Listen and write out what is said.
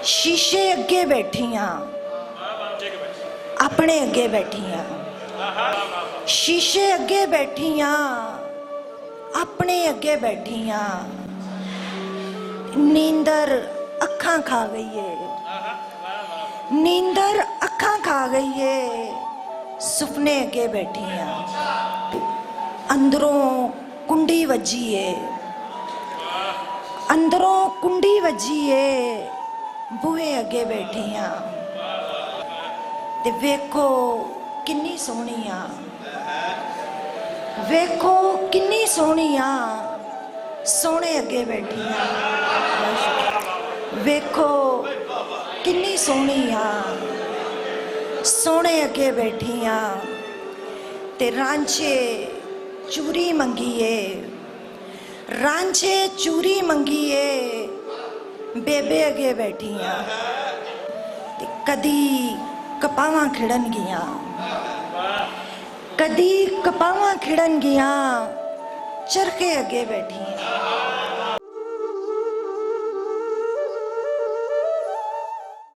शीशे अगे बैठियां, अपने अगे बैठियां, शीशे अगे बैठियां, अपने अगे बैठियां। नींदर अखां खा गई है, नींदर अखां खा गई है, सुपने अगे बैठियां। अंदरों कुंडी वजी है, अंदरों कुंडी वजी है, बूहे अगे बैठियां। ते वेखो किन्नी सोहनी आ, वेखो किन्नी सोहनी आ, सोने अगे बैठियां। वेखो किन्नी सोहनी आ, सोने अगे बैठियां। ते रांझे चूरी मंगीए, रांझे चूरी मंगीए, बेबे अगे बैठियां। ते कदी कपावां खिड़न गियां, कदी कपावां खिड़न गियां, चरखे अगे बैठियां।